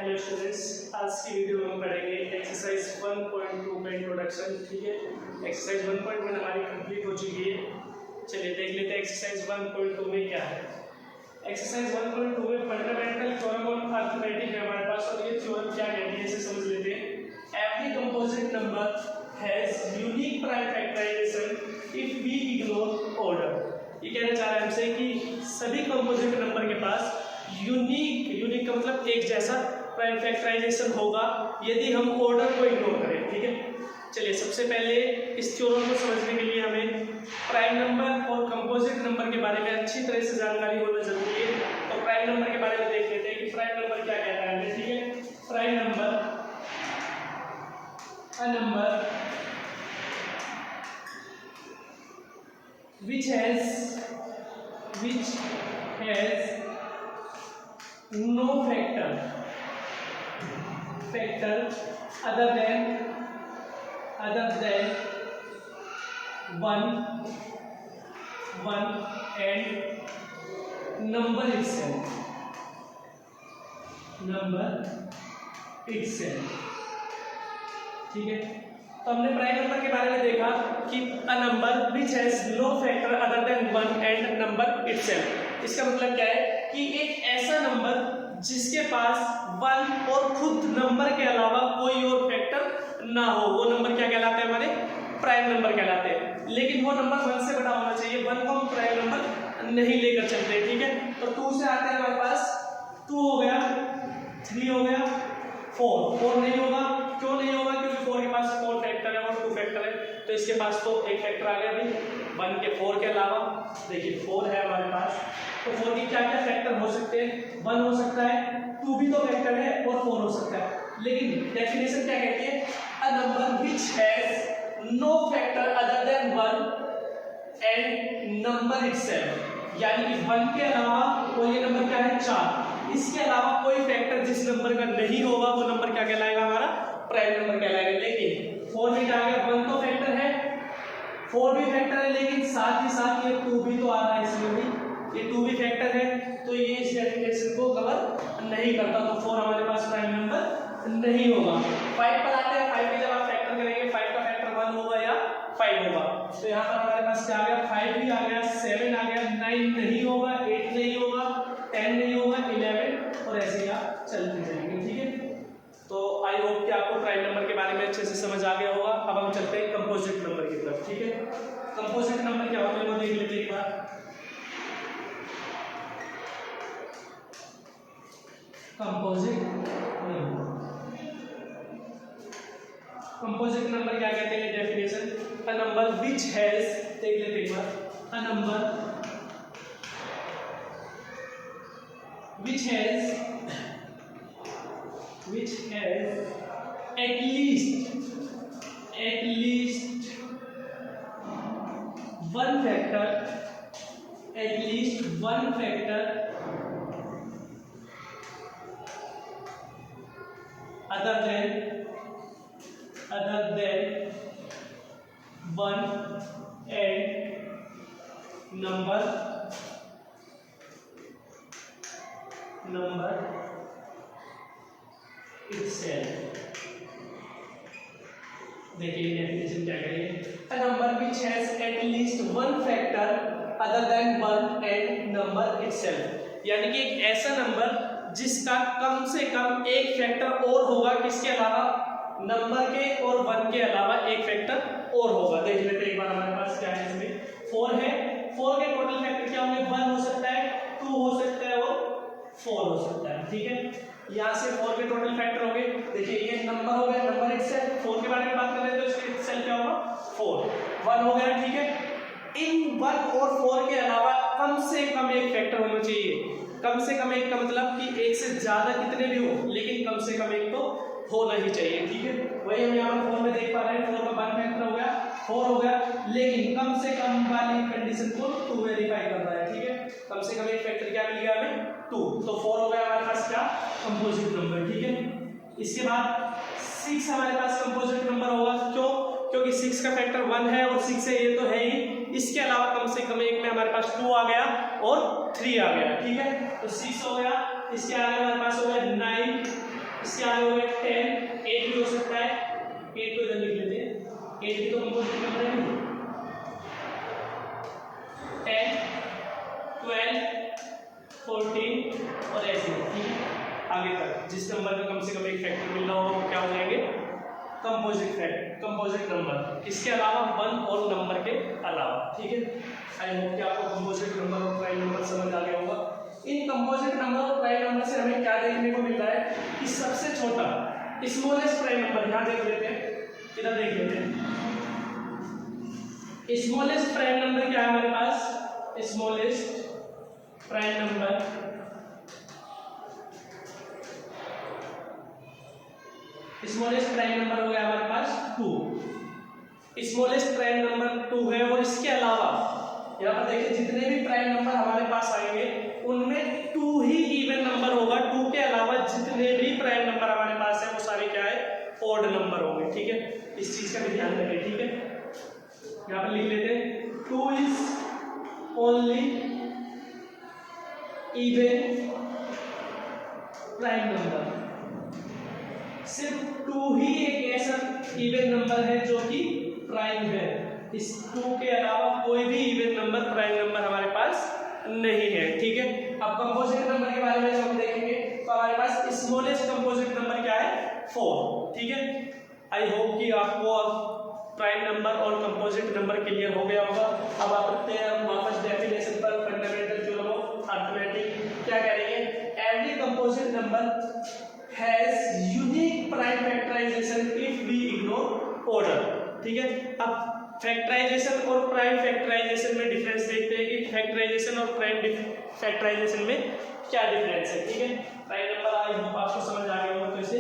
Hello students, आज की video में हम पढ़ेंगे एक्सरसाइज 1.2 का इंट्रोडक्शन। ठीक है, एक्सरसाइज 1.1 हमारी कंप्लीट हो चुकी है। चलिए देख लेते हैं एक्सरसाइज 1.2 में क्या है। एक्सरसाइज 1.2 में फंडामेंटल थ्योरम ऑफ अरिथमेटिक है हमारे पास, और ये थ्योरम क्या कहती है इसे समझ लेते हैं। Every composite number has unique prime factorization if we ignore order. ये कहना चाह रहा है हमसे कि सभी कंपोजिट नंबर के पास यूनिक का मतलब एक जैसा प्राइम फैक्टराइजेशन होगा यदि हम ऑर्डर को इग्नोर करें। ठीक है, चलिए सबसे पहले इस थ्योरम को समझने के लिए हमें प्राइम नंबर और कंपोजिट नंबर के बारे में अच्छी तरह से जानकारी होना जरूरी है। तो प्राइम नंबर के बारे में देख लेते हैं कि प्राइम नंबर क्या कहता है हमें। ठीक है, prime number a number which has no factor other than 1 and number itself। ठीक है, तो हमने प्राइम नंबर के बारे में देखा कि a number which has no factor other than 1 and number itself. इसका मतलब क्या है कि एक ऐसा नंबर जिसके पास 1 और खुद नंबर के अलावा कोई और फैक्टर ना हो, वो नंबर क्या कहलाते हैं हमारे प्राइम नंबर कहलाते हैं। लेकिन वो नंबर 1 से बड़ा होना चाहिए, 1 को हम प्राइम नंबर नहीं लेकर चलते। ठीक है, तो 2 से आते हैं हमारे पास 2 हो गया, 3 हो गया, 4 नहीं होगा। क्यों नहीं होगा? क्योंकि 4 के पास 4 फैक्टर है और 2 फैक्टर है, तो इसके पास तो एक फैक्टर आ गया अभी 1 के 4 के अलावा। देखिए 4 है हमारे पास, तो 4 की क्या क्या फैक्टर हो सकते हैं? 1 हो सकता है, 2 भी तो फैक्टर है, और 4 हो सकता है। लेकिन डेफिनेशन क्या कहती है? A number which has no factor other than 1 and number itself, यानी कि 1 के अलावा कोई नंबर क्या है 4, इसके अलावा कोई फैक्टर जिस नंबर का नहीं होगा वो नंबर क्या कहलाएगा? हमारा प्राइम नंबर कहलाएगा। लेकिन 4 में क्या आ गया? 1 तो फैक्टर है, 4 भी फैक्टर है, लेकिन साथ ही साथ ये 2 भी तो आ रहा है, इसमें भी ये 2 भी फैक्टर है, तो ये इस डेफिनेशन को कवर नहीं करता, तो 4 हमारे पास प्राइम नंबर नहीं होगा। 5 पर आते हैं, 5 के जब आप फैक्टर करेंगे 5 का फैक्टर 1 होगा या 5 होगा, तो यहाँ पर हमारे पास क्या आ गया? 5 भी आ गया, 7 आ गया, 9 नहीं होगा, 8 नहीं होगा, 10 नहीं होगा, 11, और ऐसे ही आप चलते जाएंगे। ठीक है, तो आई होप कि आपको प्राइम नंबर के बारे में अच्छे से समझ आ गया होगा। अब हम चलते हैं कंपोजिट नंबर की तरफ। ठीक है, कंपोजिट नंबर क्या होते हैं वो देख लेते हैं एक बार। कंपोजिट नंबर क्या कहते हैं? Definition a number which has, देख लेते हैं एक बार। A number which has at least one factor other than 1 and number itself। देखिए डेफिनेशन क्या करें? अ number which has at least one factor other than 1 and number itself, यानी कि एक ऐसा नंबर जिसका कम से कम एक फैक्टर और होगा, किसके अलावा? नंबर के, और 1 के अलावा एक फैक्टर और होगा। देख लेते हैं एक बार हमारे पास क्या है। इसमें 4 है, 4 के टोटल फैक्टर क्या होंगे? 1 हो सकता है, 2 हो सकता है और 4 हो सकता है। ठीक है, यहाँ से 4 के टोटल फैक्टर हो गए। देखिए ये नंबर हो गया, नंबर इटसेल्फ। 4 के बारे में बात कर रहे हैं तो इसके इटसेल्फ क्या होगा? 4। 1 हो गया। ठीक है, इन 1 और 4 के अलावा कम से कम एक फैक्टर होना चाहिए। कम से कम एक का मतलब कि एक से ज्यादा कितने भी हो, लेकिन कम से कम एक तो होना ही चाहिए। ठीक है, वही हम यहाँ पर 4 में देख पा रहे हैं। 4 का 1 फैक्टर हो गया, 4 हो गया, लेकिन कम से कम वाली कंडीशन को 2 वेरीफाई कर रहा है। ठीक है, कम से कम एक फैक्टर क्या मिल गया हमें? 2, तो 4 हो गया हमारे पास क्या? Composite number. ठीक है, इसके बाद 6 हमारे पास कंपोजिट नंबर होगा। क्यों? क्योंकि 6 का फैक्टर 1 है और 6 है, ये तो है ही। इसके अलावा कम से कम एक में हमारे पास 2 आ गया और 3 आ गया। ठीक है, तो 6 हो गया, इसके आगे हमारे पास हो गया 9, इसके आगे हो गया 10, 8 भी हो सकता है, 8 को इधर लिख लेते हैं, 8 भी तो कंपोजिट नंबर है, 10, 12, 14 और ऐसे, ठीक है। आगे तक जिस नंबर का कम से कम एक फैक्टर मिल रहा हो वो क्या हो जाएंगे, कंपोजिट नंबर, इसके अलावा 1 और नंबर के अलावा, ठीक है। आई होप कि आपको कंपोजिट नंबर और प्राइम नंबर समझ आ गया होगा। इन कंपोजिट नंबर और प्राइम नंबर से हमें क्या देखने को मिल रहा है कि सबसे छोटा स्मॉलेस्ट प्राइम नंबर, यहाँ देख लेते हैं, इधर देख लेते हैं, स्मॉलेस्ट प्राइम नंबर क्या है हमारे पास, smallest prime number smallest prime number हो गया हमारे पास 2, स्मॉलेस्ट प्राइम नंबर 2 है। और इसके अलावा यहाँ पर देखिए जितने भी प्राइम नंबर हमारे पास आएंगे उनमें 2 ही इवन नंबर होगा, 2 के अलावा जितने भी प्राइम नंबर हमारे पास है वो सारे क्या है, ऑड नंबर होंगे, ठीक है। इस चीज का भी ध्यान रखें, ठीक है। यहाँ पर लिख लेते हैं 2 is only even prime number, सिर्फ 2 ही एक ऐसा इवन नंबर है जो कि प्राइम है, इस 2 के अलावा कोई भी इवन नंबर प्राइम नंबर हमारे पास नहीं है, ठीक है। अब कंपोजिट नंबर के बारे में जब हम देखेंगे तो हमारे पास स्मॉलेस्ट कंपोजिट नंबर क्या है, 4, ठीक है। आई होप कि आपको अब प्राइम नंबर और कंपोजिट नंबर क्लियर हो गया होगा। अब आप देखते हैं हम वापस डेफिनेशन पर, फंडामेंटल थ्योरम ऑफ अरिथमेटिक क्या कह रही है, every composite number has unique prime factorization if we ignore order, ठीक है। अब फैक्टराइजेशन और प्राइम फैक्टराइजेशन में डिफरेंस देखते हैं कि फैक्टराइजेशन और प्राइम फैक्टराइजेशन में क्या डिफरेंस है, ठीक है। प्राइम नंबर आई होप आपको समझ आ गया होगा, तो इसे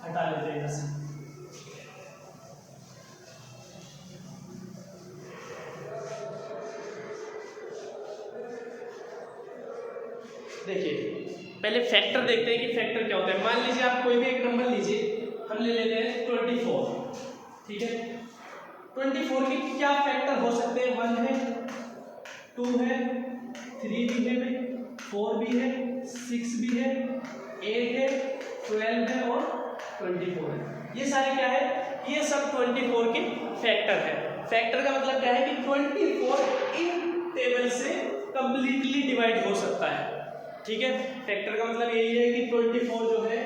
हटा लेते हैं यहाँ से। देखिए पहले फैक्टर देखते हैं कि फैक्टर क्या होता है। मान लीजिए आप कोई भी एक नंबर लीजिए, हम ले लेते हैं 24, ठीक है। 24 के क्या फैक्टर हो सकते हैं, 1 है, 2 है, 3 भी है, 4 भी है, 6 भी है, 8 है, 12 है और 24 है। ये सारे क्या है, ये सब 24 के फैक्टर है। फैक्टर का मतलब क्या है कि 24 इन टेबल से कंप्लीटली डिवाइड हो सकता है, ठीक है। फैक्टर का मतलब यही है कि 24 जो है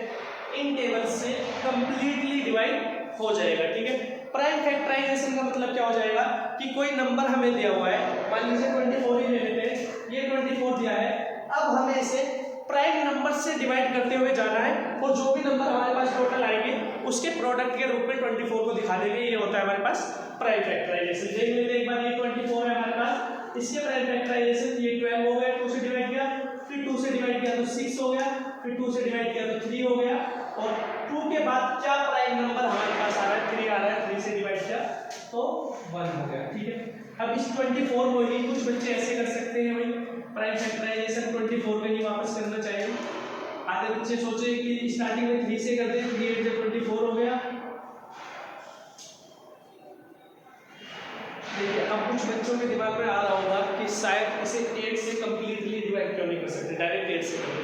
इन टेबल से कंप्लीटली डिवाइड हो जाएगा, ठीक है। प्राइम फैक्टराइजेशन का मतलब क्या हो जाएगा कि कोई नंबर हमें दिया हुआ है, मान लीजिए 24 ही ले लेते हैं, ये 24 दिया है, अब हमें इसे प्राइम नंबर से डिवाइड करते हुए जाना है और जो भी नंबर हमारे पास टोटल आएंगे उसके प्रोडक्ट के रूप में 24 को दिखा देंगे। ये होता है हमारे पास प्राइम फैक्टराइजेशन। देख लेते हैं एक बार, ये 24 है हमारे पास, इसके प्राइम फैक्टराइजेशन ये 12 हो गया, 2 से डिवाइड किया, फिर 2 से डिवाइड किया तो 6 हो गया, फिर 2 से डिवाइड किया तो 3 हो गया, और 2 के बाद क्या प्राइम नंबर हमारे पास आ रहा है, 3 आ रहा है, 3 से डिवाइड किया तो 1 हो गया, ठीक है। अब इस 24 को ही कुछ बच्चे ऐसे कर सकते हैं, भाई प्राइम फैक्टराइजेशन 24 में ही वापस करना चाहिए। आधे बच्चे सोचे कि स्टार्टिंग में 3 से कर दें, 3 8 24 हो गया। देखिए अब कुछ बच्चों के दिमाग में आ रहा होगा कि शायद इसे 8 से कंप्लीटली डिवाइड क्यों नहीं कर सकते, डायरेक्ट 8 से कर दे।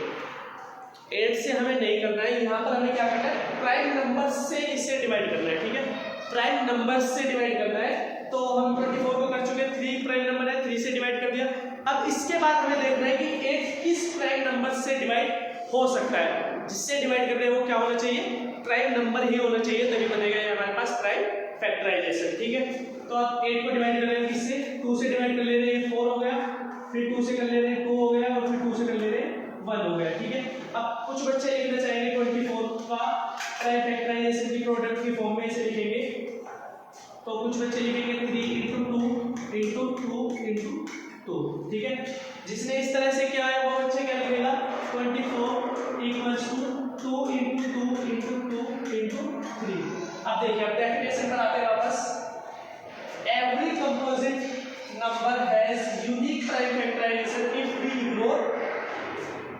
8 से हमें नहीं करना है, यहाँ पर हमें क्या करना है, प्राइम नंबर से इसे डिवाइड करना है, ठीक है। प्राइम नंबर से डिवाइड करना है, तो हम 24 को कर चुके, 3 प्राइम नंबर है, 3 से डिवाइड कर दिया। अब इसके बाद हमें देखना है कि 8 किस प्राइम नंबर से डिवाइड हो सकता है, जिससे डिवाइड कर रहे हैं वो क्या होना चाहिए, प्राइम नंबर ही होना चाहिए, तभी बनेगा ये हमारे पास प्राइम फैक्टराइजेशन, ठीक है। तो आप 8 को डिवाइड कर रहे हैं किससे, 2 से डिवाइड कर ले रहे हैं, 4 हो गया, फिर 2 से कर ले रहे हैं 2 हो गया, और फिर 2 से कर ले रहे हैं 1 हो गया, ठीक है। अब कुछ बच्चे लिखना चाहेंगे 24 का प्राइम फैक्टराइजेशन की प्रोडक्ट की फॉर्म में इसे लिखेंगे, तो कुछ बच्चे लिखेंगे 3 × 2 × 2 × 2, ठीक है। जिसने इस तरह से किया है वो बच्चे क्या लिखेगा, 24 = 2 × 2 × 2 × 3। अब देखिए अब डेफिनेशन पर आते हैं वापस, every composite number has unique prime factorization if we ignore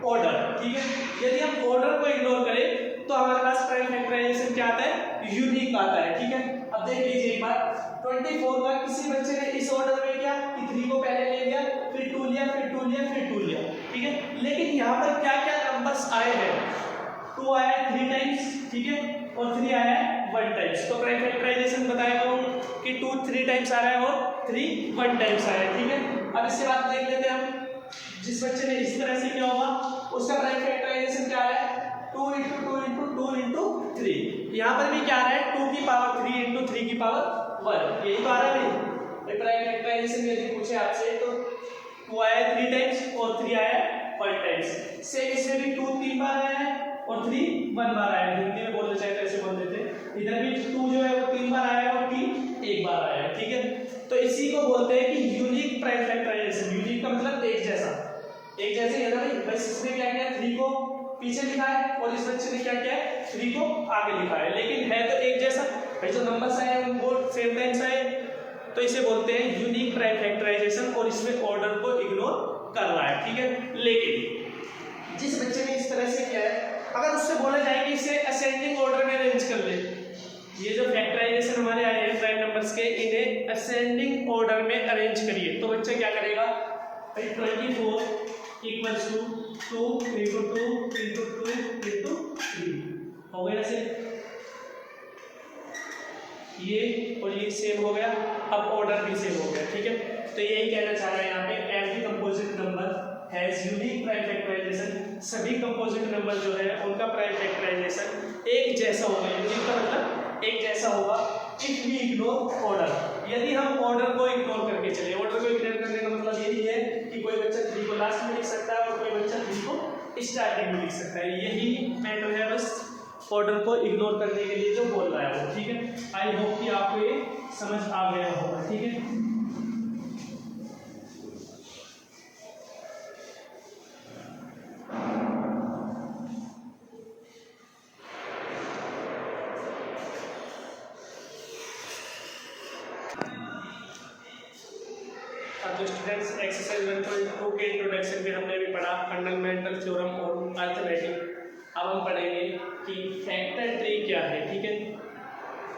order, ठीक है। यदि हम ऑर्डर को इग्नोर करें तो हमारे पास प्राइम फैक्टराइजेशन क्या आता है, यूनिक आता है, ठीक है। अब देख लीजिए एक बार, 24 का किसी बच्चे ने इस ऑर्डर में किया कि 3 को पहले ले लिया, फिर 2 लिया, फिर 2 लिया, फिर 2 लिया, ठीक है। लेकिन यहाँ पर क्या क्या नंबर्स आए हैं, 2 2 आया है 3 टाइम्स, ठीक है, और 3 आया है 1 टाइम्स। तो प्राइम फैक्टराइजेशन बताया हूँ कि 2 3 टाइम्स आ रहा है और 3 1 टाइम्स आया है, ठीक है। अब इसके बाद देख लेते हैं हम, जिस बच्चे ने इस तरह से किया होगा उसका प्राइम फैक्टराइजेशन क्या है, 2 × 2 × 2 × 3। यहाँ पर भी क्या आ रहा है, 2 की पावर 3 × 3 की पावर 1, यही तो आ रहा है भाई। प्राइम फैक्टराइजेशन यदि पूछे आपसे तो 2 आया है 3 टाइम्स और 3 आया है 1 टाइम्स। सेम इसमें भी 2 3 बार आया है और 3 1 बार आया है। हिंदी में बोलना चाहे तो ऐसे बोल देते हैं। इधर भी 2 जो है वो 3 बार आया है और 3 1 बार आया है, ठीक है। तो इसी को बोलते हैं कि यूनिक प्राइम फैक्टराइजेशन। यूनिक का मतलब एक जैसा, एक जैसे है ना भाई। बस इसने क्या किया, 3 को पीछे लिखा है और इस बच्चे ने क्या किया है, 3 को आगे लिखा है, लेकिन है तो एक जैसा भाई। जो नंबर्स आए वो सेम टाइम्स आए, तो इसे बोलते हैं यूनिक प्राइम फैक्टराइजेशन और इसमें ऑर्डर को इग्नोर कर रहा है, ठीक है। लेकिन जिस बच्चे ने इस तरह से किया है, अगर उससे बोला जाए कि इसे असेंडिंग ऑर्डर में अरेंज कर ले, ये जो फैक्टराइजेशन हमारे आए हैं प्राइम नंबर्स के, इन्हें असेंडिंग ऑर्डर में अरेंज करिए, तो बच्चा क्या करेगा भाई, 24 = 2 × 2 × 2 × 3 हो गया ऐसे, ये और ये सेम हो गया। अब ऑर्डर भी सेम हो गया, ठीक है। तो यही कहना चाह रहा है यहाँ पे, every composite number has unique prime factorization. सभी कंपोजिट नंबर जो है उनका प्राइम फैक्टराइजेशन एक जैसा होगा। यूनिक का मतलब एक जैसा होगा इफ वी इग्नोर ऑर्डर, यदि हम ऑर्डर को इग्नोर करके चले। ऑर्डर को इग्नोर करने का मतलब यही है कि कोई बच्चा 3 को लास्ट में लिख सकता है और कोई बच्चा 3 को स्टार्टिंग में लिख सकता है। यही मैटर है बस ऑर्डर को इग्नोर करने के लिए जो बोल रहा है वो, ठीक है। आई होप कि आपको ये समझ आ गया होगा, ठीक है। अब जो स्टूडेंट्स एक्सरसाइज 1.2 के इंट्रोडक्शन में हमने भी पढ़ा फंडामेंटल थ्योरम और अर्थमेटिक। अब हम पढ़ेंगे कि फैक्टर ट्री क्या है, ठीक है।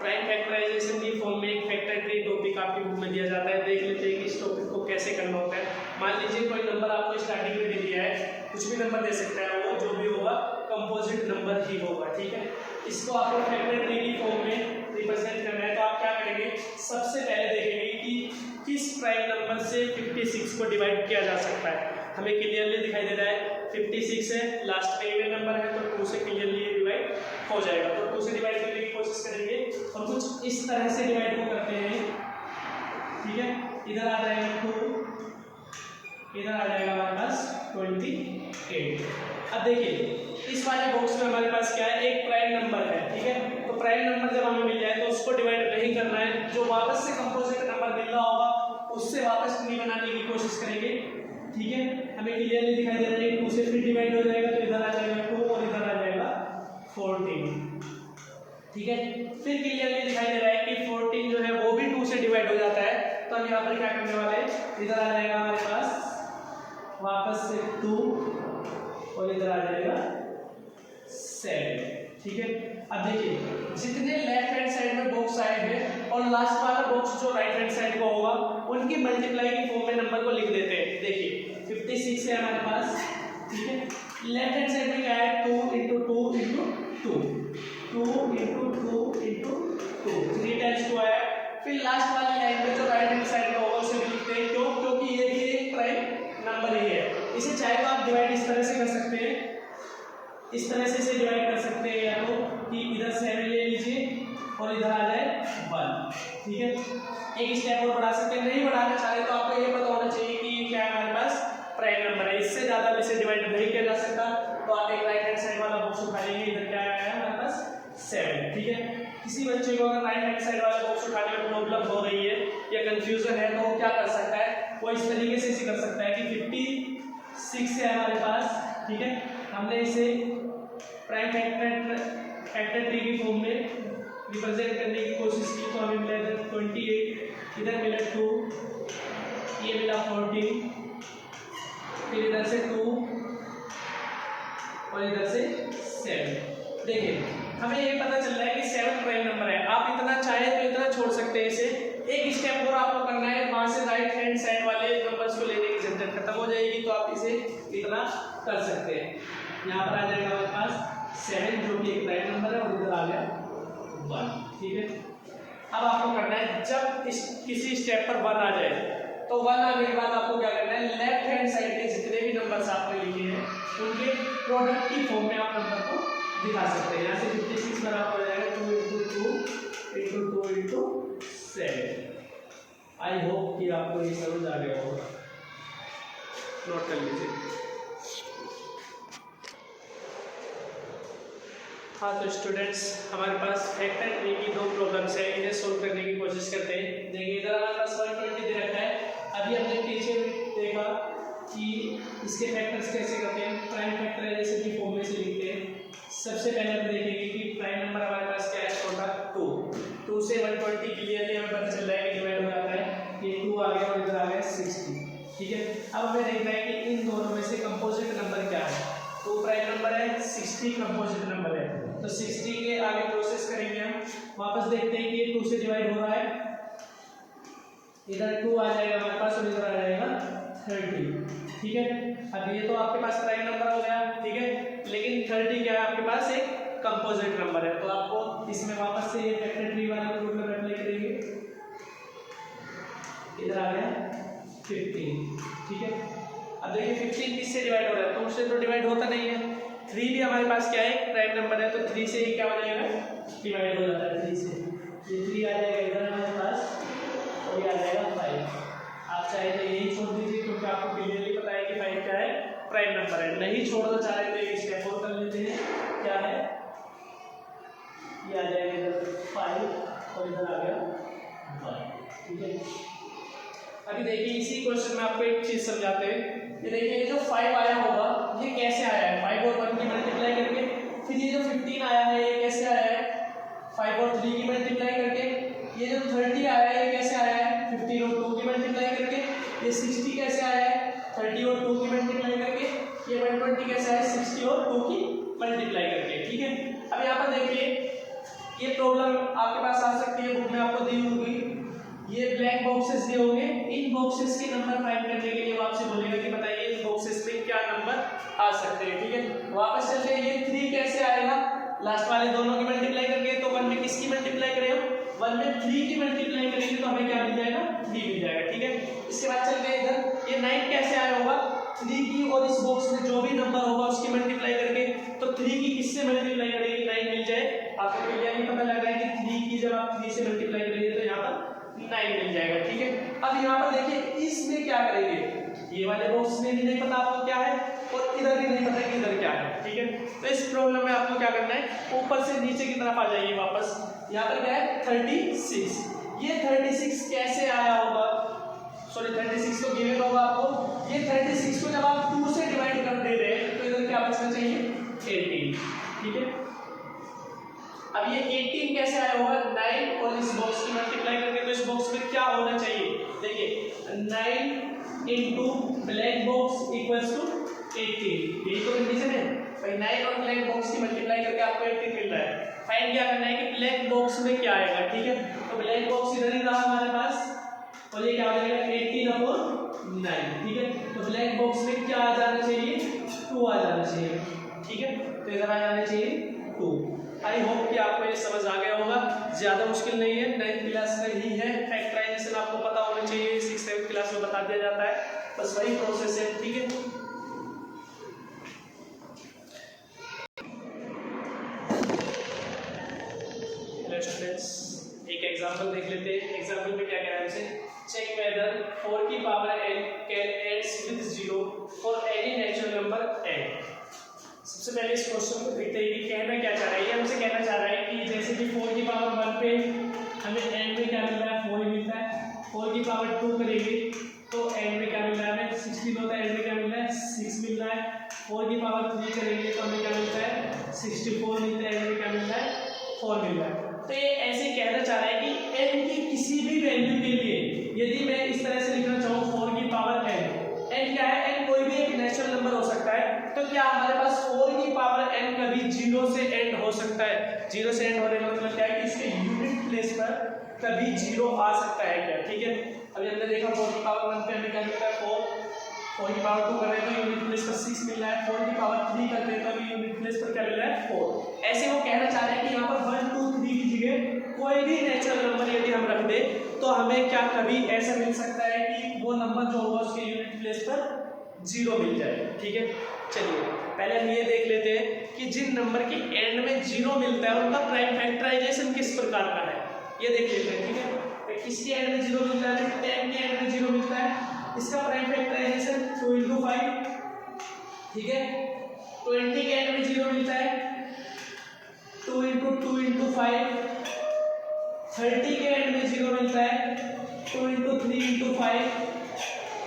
प्राइम फैक्टराइजेशन की फॉर्म में एक फैक्टर ट्री टॉपिक आपकी बुक में दिया जाता है। देख लेते हैं कि इस टॉपिक को कैसे करना होता है। मान लीजिए कोई नंबर आपको स्टार्टिंग में दे दिया है, कुछ भी नंबर दे सकता है, वो जो भी होगा कंपोजिट नंबर ही होगा, ठीक है। इसको आपको फैक्टर ट्री की फॉर्म में रिप्रेजेंट करना है, तो आप क्या करेंगे, सबसे पहले देखेंगे कि किस प्राइम नंबर से 56 को डिवाइड किया जा सकता है। हमें क्लियरली दिखाई दे रहा है 56 है, लास्ट में इवन नंबर है, तो 2 से क्लियरली डिवाइड हो जाएगा। तो 2 से डिवाइड करने की कोशिश करेंगे और कुछ इस तरह से डिवाइड को करते हैं, ठीक है। इधर आ जाएगा 2, इधर आ जाएगा हमारे पास 28। अब देखिए इस वाले बॉक्स में हमारे पास क्या है, एक प्राइम नंबर है, ठीक है। तो प्राइम नंबर जब हमें मिल जाए तो उसको डिवाइड नहीं करना है, जो वापस से कंपोजिट नंबर मिल रहा होगा उससे वापस ट्री बनाने की कोशिश करेंगे, ठीक है। हमें क्लियरली दिखाई दे रहा है 2 से फिर डिवाइड हो जाएगा, तो इधर आ जाएगा 2 और इधर आ जाएगा 14, ठीक है। फिर क्लियरली दिखाई दे रहा है कि 14 जो है वो भी 2 से डिवाइड हो जाता है, तो हम यहाँ पर क्या करने वाले हैं, इधर आ जाएगा हमारे पास वापस से 2 और इधर आ जाएगा 7, ठीक है। अब देखिए जितने लेफ्ट हैंड साइड में बॉक्स आए हैं और लास्ट वाला बॉक्स जो राइट हैंड साइड को होगा उनकी मल्टीप्लाई की फॉर्म में नंबर को लिख देते हैं। देखिए 56 है हमारे पास, ठीक है। लेफ्ट हैंड साइड में क्या है, 2 × 2 × 2, 2 × 2 × 2, 3 टाइम्स 2 आया। फिर लास्ट वाली लाइन में जो राइट हैंड साइड में होगा उसे भी लिखते हैं, क्यों, क्योंकि ये भी एक प्राइम नंबर ही है। इसे चाहे तो आप डिवाइड इस तरह से कर सकते हैं, इस तरह से इसे डिवाइड कर सकते हैं, या तो कि इधर 7 ले लीजिए और इधर आ जाए 1, ठीक है। एक स्टेप और बढ़ा सकते हैं, नहीं बढ़ाना चाहे तो आपको ये पता होना चाहिए कि क्या हमारे पास प्राइम नंबर है, इससे ज़्यादा इसे डिवाइड नहीं किया जा सकता। तो आप एक राइट हैंड साइड वाला बॉक्स उठा लेंगे, इधर क्या आया हमारे पास 7, ठीक है। किसी बच्चे को अगर राइट हैंड साइड वाला बॉक्स उठाने में प्रॉब्लम हो रही है या कंफ्यूजन है तो वो क्या कर सकता है, वो इस तरीके से इसे कर सकता है कि 56 है हमारे पास, ठीक है। हमने इसे प्राइम फैक्टर ट्री की फॉर्म में रिप्रेजेंट करने की कोशिश की, तो हमें मिला इधर 28, इधर मिला 2, ये मिला 14, फिर इधर से 2 और इधर से 7। देखिए हमें ये पता चल रहा है कि 7 प्राइम नंबर है। आप इतना चाहे तो इतना छोड़ सकते हैं इसे, एक स्टेप और आपको करना है, वहां से राइट हैंड साइड वाले नंबर्स को लेने की झंझट खत्म हो जाएगी, तो आप इसे इतना कर सकते हैं। यहाँ पर आ जाएगा हमारे पास 7 जो कि एक प्राइम नंबर है, और इधर आ गया 1। ठीक है, अब आपको करना है जब किसी स्टेप पर 1 आ जाए तो 1 आने के बाद आपको क्या करना है, लेफ्ट हैंड साइड के जितने भी नंबर्स आपने लिखे हैं उनके प्रोडक्ट की फॉर्म में आप नंबर को दिखा सकते हैं। यहाँ से 56 बराबर हो जाएगा 2 × 2 × 2 × 7। आई होप कि आपको ये समझ आ गया होगा, नोट कर लीजिए। हाँ तो स्टूडेंट्स, हमारे पास फैक्टर ट्री की 2 प्रॉब्लम्स है, इन्हें सोल्व करने की कोशिश करते हैं। देखिए इधर हमारे पास 120 दे रखा है। अभी हमने पीछे देखा कि इसके फैक्टर्स कैसे करते हैं, प्राइम फैक्टर है जैसे कि फॉर्म में से लिखते हैं। सबसे पहले हम देखेंगे कि प्राइम नंबर हमारे पास क्या है, छोटा 2 से 120 क्लियरली हमें पता चल रहा है कि डिवाइड हो जाता है, ये 2 आ गया और इधर आ गया 60। ठीक है, अब हमें देखना है कि इन दोनों में से कंपोजिट नंबर क्या है। 2 प्राइम नंबर है, 60 कंपोजिट नंबर है, तो 60 के आगे प्रोसेस करेंगे हम। वापस देखते हैं कि ये 2 से डिवाइड हो रहा है, इधर 2 आ जाएगा हमारे पास और इधर आ जाएगा 30। ठीक है, अब ये तो आपके पास प्राइम नंबर हो गया। ठीक है, लेकिन 30 क्या है, आपके पास एक कंपोजिट नंबर है, तो आपको इसमें वापस से ये फैक्टर ट्री वाला रूल में अप्लाई करेंगे। इधर आ गया 15। ठीक है, अब देखिए 15 किससे डिवाइड हो रहा है, तो उससे तो डिवाइड होता नहीं है। 3 भी हमारे पास क्या है, प्राइम नंबर है, तो 3 से ये क्या हो जाएगा, डिवाइड हो जाता है 3 से। ये 3 आ जाएगा इधर हमारे पास और ये आ जाएगा 5। आप चाहे तो यही छोड़ दीजिए क्योंकि आपको क्लियरली पता है कि 5 क्या है, प्राइम नंबर है। नहीं छोड़ना चाह रहे तो एक स्टेप और कर लेते हैं, क्या है, ये आ जाएगा इधर 5 और इधर आ गया 1। ठीक है, अभी देखिए इसी क्वेश्चन में आपको एक चीज समझाते हैं। ये देखिए जो 5 आया होगा ये कैसे आया है, 5 और 1 की मल्टीप्लाई करके। फिर ये जो 15 आया है ये कैसे आया है, 5 और 3 की मल्टीप्लाई करके। ये जो 30 आया है ये कैसे आया है, 15 और 2 की मल्टीप्लाई करके। ये 60 कैसे आया है, 30 और 2 की मल्टीप्लाई करके। ये 120 कैसे आया है, 60 और 2 की मल्टीप्लाई करके। ठीक है, अब यहाँ पर देखिए ये प्रॉब्लम आपके पास आ सकती है, बुक में आपको दी होगी। ये ब्लैक बॉक्सेस दिए होंगे, इन बॉक्सेस के नंबर फाइंड करने के लिए वो आपसे बोलेगा कि बताइए इस बॉक्सेस में क्या नंबर आ सकते हैं। ठीक है, वापस चलते हैं, ये 3 कैसे आएगा, लास्ट वाले दोनों की मल्टीप्लाई करके। तो 1 में किसकी मल्टीप्लाई करें हम, 1 में 3 की मल्टीप्लाई करेंगे तो हमें क्या मिल जाएगा, 3 मिल जाएगा। ठीक है, इसके बाद चलते हैं इधर, ये 9 कैसे आया होगा, 3 की और इस बॉक्स में जो भी नंबर होगा उसकी मल्टीप्लाई करके। तो 3 की किससे मल्टीप्लाई करेंगे, 9 मिल जाए। आपको क्लियरली पता लग रहा है कि 3 की जब आप 3 से मल्टीप्लाई करेंगे तो यहाँ पर 9 मिल जाएगा। ठीक है, अब यहाँ पर देखिए इसमें क्या करेंगे, ये वाले बॉक्स में भी नहीं पता आपको क्या है और इधर भी नहीं पता कि इधर क्या है। ठीक है, तो इस प्रॉब्लम में आपको क्या करना है, ऊपर से नीचे की तरफ आ जाइए वापस। यहाँ पर क्या है 36, ये 36 कैसे आया होगा, सॉरी 36 तो गिवन होगा आपको। ये 36 को जब आप 2 से डिवाइड कर दे रहे हैं तो इधर क्या बचना चाहिए, 18। ठीक है, अब ये 18 कैसे आया होगा, 9 और इस बॉक्स की मल्टीप्लाई करके। तो इस बॉक्स में क्या होना चाहिए, देखिए 9 into black box equals to 18, यही तो कंडीशन है भाई। 9 और ब्लैक बॉक्स की मल्टीप्लाई करके आपको 18 मिल रहा है। फाइंड क्या करना है कि ब्लैक बॉक्स में क्या आएगा। ठीक है, तो ब्लैक बॉक्स इधर ही रहा हमारे पास और ये क्या हो जाएगा 18/9। ठीक है, तो ब्लैक बॉक्स में क्या आ जाना चाहिए, 2 आ जाना चाहिए। ठीक है, तो इधर आ जाना चाहिए 2। आई होप कि आपको ये समझ आ गया होगा, ज्यादा मुश्किल नहीं है, 9th क्लास में ही है। फैक्टराइजेशन आपको पता होना चाहिए, 6th 7th क्लास में बता दिया जाता है, बस वही प्रोसेस है। ठीक है, हेलो स्टूडेंट्स, एक एग्जांपल देख लेते हैं। एग्जांपल में क्या कह रहा है हमसे, चेक वेदर 4 की power n can ends with 0 for any natural number n। सबसे पहले इस क्वेश्चन को देखते हैं कि कहना क्या चाह रहा है। ये हमसे कहना चाह रहा है कि जैसे कि 4 की पावर 1 पे हमें n में क्या मिल रहा है, 4 ही मिलता है। 4 की पावर 2 करेंगे तो n में क्या मिल रहा है, हमें 16 होता है, n में क्या मिल रहा है, 6 मिल रहा है। 4 की पावर 3 करेंगे तो हमें क्या मिलता है, 64 मिलता है, n में क्या मिल रहा है, 4 मिल रहा है। तो ये ऐसे कहना चाह रहा है कि n की किसी भी वैल्यू के लिए यदि मैं इस तरह से लिखना चाहूँ 4 की पावर n क्या है, n कोई भी एक नेचुरल नंबर हो सकता है। तो क्या हमारे पास 4 की पावर n कभी 0 से एंड हो सकता है। 0 से एंड होने का मतलब क्या है कि इसके यूनिट प्लेस पर कभी 0 आ सकता है क्या। ठीक है, अभी हमने देखा 4 की पावर 1 पे हमें क्या मिलता है, 4 की पावर 2 कर रहे हैं तो यूनिट प्लेस पर 6 मिल रहा है, 4 की पावर 3 करते हैं तो अभी यूनिट प्लेस पर क्या मिल रहा है 4। ऐसे वो कहना चाह रहे हैं कि यहाँ पर 1 2 3 की जगह कोई भी नेचुरल नंबर यदि हम रख दे तो हमें क्या कभी ऐसा मिल सकता है कि वो नंबर जो होगा उसके यूनिट प्लेस पर 0 मिल जाए। ठीक है, चलिए पहले हम ये देख लेते हैं कि जिन नंबर के एंड में 0 मिलता है उनका प्राइम फैक्टराइजेशन किस प्रकार का है, ये देख लेते हैं। ठीक है, तो किसके एंड में 0 मिलता है, 10 के एंड में 0 मिलता है, इसका प्राइम फैक्टराइजेशन 2 × 5। ठीक है, 20 के एंड में 0 मिलता है 2 × 2 × 5। 30 के एंड में 0 मिलता है 2 × 3 × 5।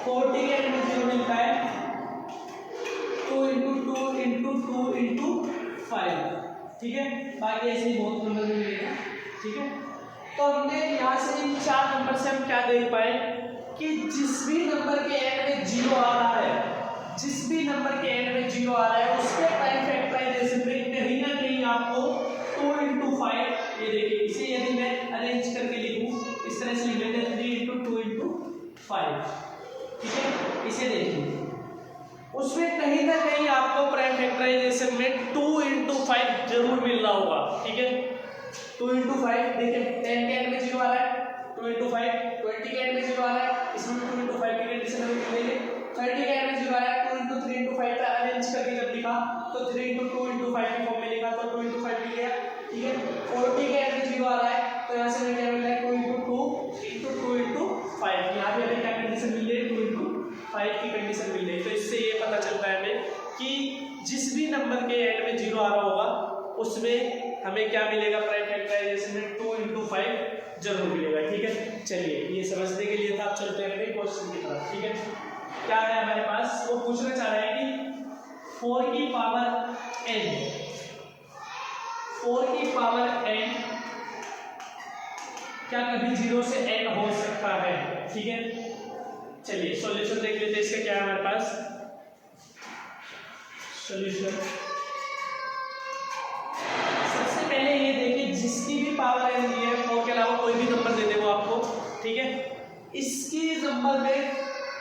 40 के एंड में 0 मिलता है 2 × 2 × 2 × 5। ठीक है, बाकी ऐसे ही बहुत नंबर भी मिलेगा। ठीक है, तो हमने यहाँ से इन 4 नंबर से हम क्या देख पाए कि जिस भी नंबर के एंड में 0 आ रहा है, जिस भी नंबर के एंड में 0 आ रहा है उसके प्राइम फैक्टराइजेशन में कहीं ना कहीं आपको 2 × 5, ये देखिए इसे यदि मैं अरेंज करके लिखूं इस तरह से लिख लेते हैं 3 × 2 × 5। ठीक है, इसे देखिए उसमें कहीं ना कहीं आपको प्राइम फैक्टराइजेशन में 2 × 5 जरूर मिल रहा होगा। ठीक है, 2 × 5 देखिए 10 के एंड में 0 आ रहा है 2 × 5, 20 के एंड में 0 आ रहा है इसमें 2 × 5 की कंडीशन हमें मिल रही है, 30 के एंड में 0 आया 2 × 3 × 5 का अरेंज करके जब लिखा तो 3 × 2 × 5 के फॉर्म में लिखा तो 2 × 5 मिल गया। ठीक है, 40 के एंड में 0 आ रहा है तो यहाँ से हमें क्या मिल रहा है 2 × 2 × 2 × 5। यहाँ पे हमें क्या कंडीशन मिल रही है 2 × 5 की कंडीशन मिल रही है। तो इससे ये पता चलता है हमें कि जिस भी नंबर के एंड में 0 आ रहा होगा उसमें हमें क्या मिलेगा, प्राइम फैक्टराइजेशन में 2 × 5 जरूर मिलेगा। ठीक है, चलिए ये समझने के लिए था, आप चलते हैं अगले क्वेश्चन की तरफ। ठीक है, क्या है हमारे पास, वो पूछना चाह रहे हैं कि 4 की पावर n, 4 की पावर n क्या कभी 0 से n हो सकता है। ठीक है, चलिए सॉल्यूशन देख लेते हैं इसका क्या है हमारे पास सॉल्यूशन। सबसे पहले ये देखिए जिसकी भी पावर n दी है 4 के अलावा कोई भी नंबर दे दे वो आपको। ठीक है, इसकी नंबर में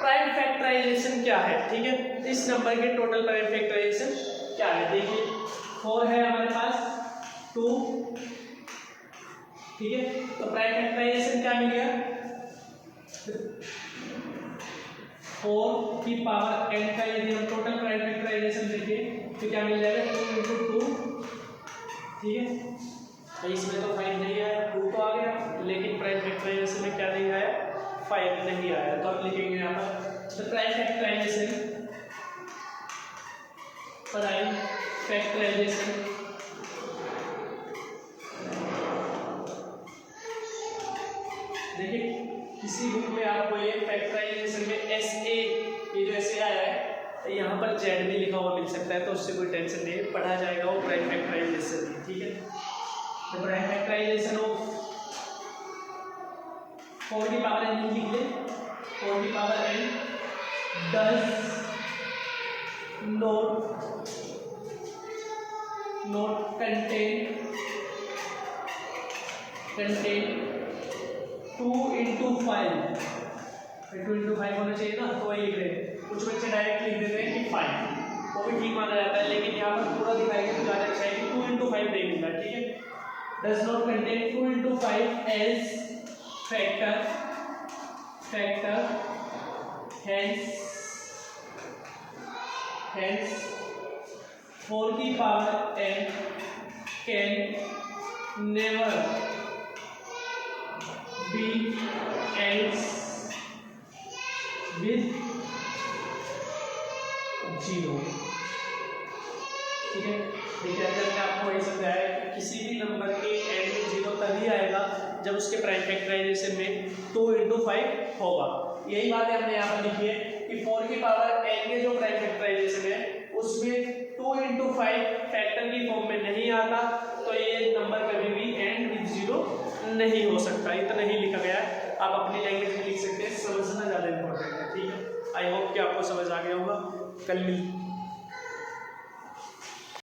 प्राइम फैक्टराइजेशन क्या है। ठीक है, इस नंबर के टोटल प्राइम फैक्टराइजेशन क्या है, देखिए 4 है हमारे पास 2। ठीक है, तो प्राइम फैक्टराइजेशन क्या मिल गया 4 की पावर n का यदि हम टोटल प्राइम फैक्टराइजेशन देखें तो क्या मिल जाएगा 2 × 2। ठीक है, तो इसमें तो 5 नहीं आया, 2 तो आ गया, लेकिन प्राइम फैक्टराइजेशन में क्या नहीं आया 5 नहीं आया। तो हम लिखेंगे यहाँ पर प्राइम फैक्टराइजेशन देखिए किसी बुक में आपको ये फैक्टराइजेशन में SA, ये जो SA आया है यहाँ पर Z भी लिखा हुआ मिल सकता है, तो उससे कोई टेंशन नहीं है, पढ़ा जाएगा वो प्राइम फैक्टराइजेशन। ठीक है, तो प्राइम फैक्टराइजेशन ऑफ 4 की पावर n लिख ले, 4 की power n does not contain 2 × 5। 2 × 5 होना चाहिए ना, तो वही लिख रहे हैं। कुछ बच्चे डायरेक्ट लिख देते हैं कि 5, वो भी ठीक माना जाता है, लेकिन यहाँ पर पूरा दिखाएंगे तो ज़्यादा अच्छा है कि 2 × 5 नहीं मिलता। ठीक है, does not contain 2 × 5 as factor, hence 4 की power n can never be else with 0। ठीक है, देखिए अगर मैं आपको वही समझाया कि किसी भी नंबर के एंड में 0 तभी आएगा जब उसके प्राइम फैक्टराइजेशन में 2 × 5 होगा। यही बात है हमने यहाँ पर लिखी है कि 4 की पावर n के जो प्राइम फैक्टराइजेशन है उसमें 2 × 5 फैक्टर की फॉर्म में नहीं आता, तो ये नंबर कभी भी एंड विद 0 नहीं हो सकता। इतना ही लिखा गया है, आप अपनी लैंग्वेज में लिख सकते हैं, समझना ज़्यादा इंपॉर्टेंट है। ठीक है, आई होप कि आपको समझ आ गया होगा। कल मिल